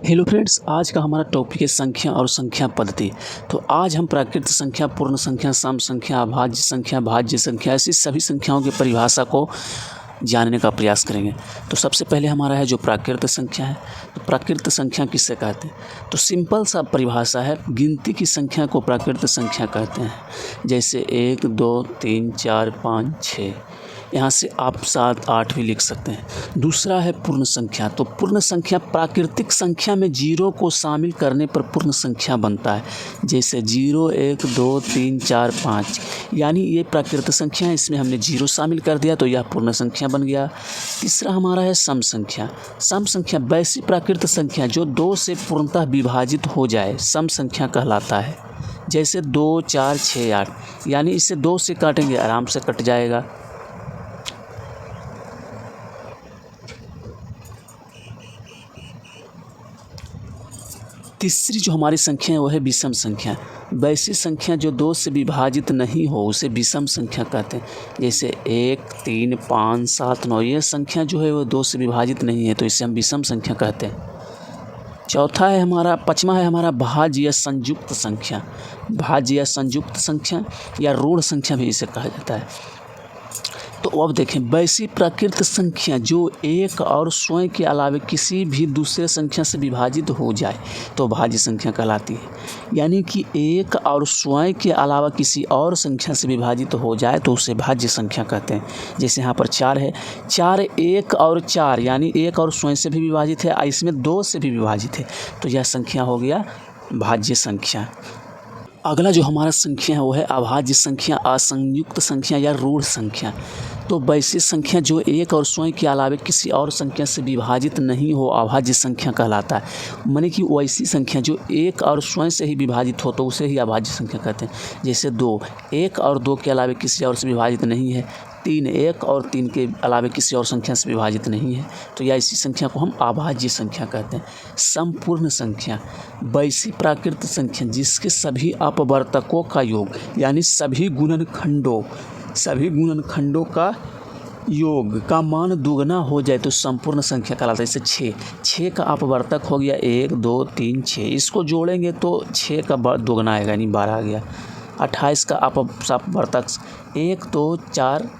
Hello friends, आज का हमारा टॉपिक है संख्या और संख्या पद्धति। तो आज हम प्राकृत संख्या, पूर्ण संख्या, सम संख्या, अभाज्य संख्या, भाज्य संख्या, ऐसी सभी संख्याओं की परिभाषा को जानने का प्रयास करेंगे। तो सबसे पहले हमारा है जो प्राकृत संख्या है। तो प्राकृत संख्या किससे कहते हैं? तो सिंपल सा परिभाषा है, गिनती की संख्या को प्राकृत संख्या कहते हैं। जैसे 1, 2, 3, 4, 5, 6, यहाँ से आप 7, 8 भी लिख सकते हैं। दूसरा है पूर्ण संख्या। तो पूर्ण संख्या प्राकृतिक संख्या में जीरो को शामिल करने पर पूर्ण संख्या बनता है। जैसे 0, 1, 2, 3, 4, 5, यानी ये प्राकृत संख्या है, इसमें हमने जीरो शामिल कर दिया तो यह पूर्ण संख्या बन गया। तीसरा हमारा है सम संख्या। सम संख्या वैसी प्राकृत संख्या जो 2 से पूर्णतः विभाजित हो जाए, सम संख्या कहलाता है। जैसे 2, 4, 6, 8, यानी इसे 2 से काटेंगे आराम से कट जाएगा। तीसरी जो हमारी संख्या है वो है विषम संख्या। वैसी संख्या जो 2 से विभाजित नहीं हो उसे विषम संख्या कहते हैं। जैसे 1, 3, 5, 7, 9, ये संख्या जो है वो 2 से विभाजित नहीं है तो इसे हम विषम संख्या कहते हैं। पाँचवा है हमारा भाज्य या संयुक्त संख्या। भाज्य या संयुक्त संख्या या ऋण संख्या भी इसे कहा जाता है। तो अब देखें, वैसी प्राकृत संख्या जो एक और स्वयं के अलावा किसी भी दूसरे संख्या से विभाजित हो जाए तो भाज्य संख्या कहलाती है। यानी कि एक और स्वयं के अलावा किसी और संख्या से विभाजित हो जाए तो उसे भाज्य संख्या कहते हैं। जैसे यहाँ पर 4 है, 4 1 और 4, यानी एक और स्वयं से भी विभाजित है, इसमें 2 से भी विभाजित है, तो यह संख्या हो गया भाज्य संख्या। अगला जो हमारा संख्या है वो है अभाज्य संख्या, असंयुक्त संख्या या ऋण संख्या। तो वैसी संख्या जो एक और स्वयं के अलावा किसी और संख्या से विभाजित नहीं हो अभाज्य संख्या कहलाता है। माने कि वैसी संख्या जो एक और स्वयं से ही विभाजित हो तो उसे ही अभाज्य संख्या कहते हैं। जैसे 2, 1 और 2 के अलावा किसी और से विभाजित नहीं है। 3, 1 और 3 के अलावा किसी और संख्या से विभाजित नहीं है तो यह इसी संख्या को हम अभाज्य संख्या कहते हैं। संपूर्ण संख्या वैसी प्राकृत संख्या जिसके सभी अपवर्तकों का योग, यानी सभी गुणनखंडों का योग का मान दुगना हो जाए तो संपूर्ण संख्या कहलाता है। जैसे 6 का अपवर्तक हो गया 1, 2, 3, 6, इसको जोड़ेंगे तो 6 का दुगना आएगा, यानी 12 आ गया। 28 का अपवर्तक 1, 2, 4,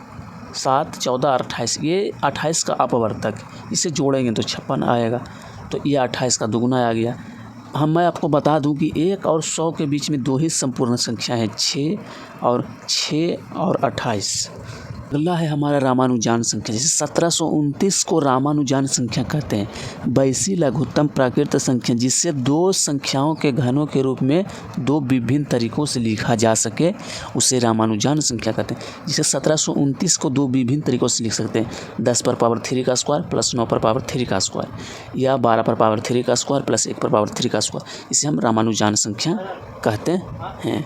7, 14, 28, ये 28 का अपवर्तक, इसे जोड़ेंगे तो 56 आएगा, तो ये 28 का दुगुना आ गया। मैं आपको बता दूं कि 1 और 100 के बीच में 2 ही संपूर्ण संख्या है, 6 और 28। अगला है हमारा रामानुजान संख्या। जैसे 1729 को रामानुजान संख्या कहते हैं। वैसी लघुत्तम प्राकृत संख्या जिससे 2 संख्याओं के घनों के रूप में 2 विभिन्न तरीकों से लिखा जा सके उसे रामानुजान संख्या कहते हैं। जिसे 1729 को 2 विभिन्न तरीकों से लिख सकते हैं। 10 पर पावर 3 का स्क्वायर प्लस 9 पर पावर 3 का स्क्वायर, या 12 पर पावर 3 का स्क्वायर प्लस 1 पर पावर 3 का स्क्वायर। इसे हम रामानुजान संख्या कहते हैं।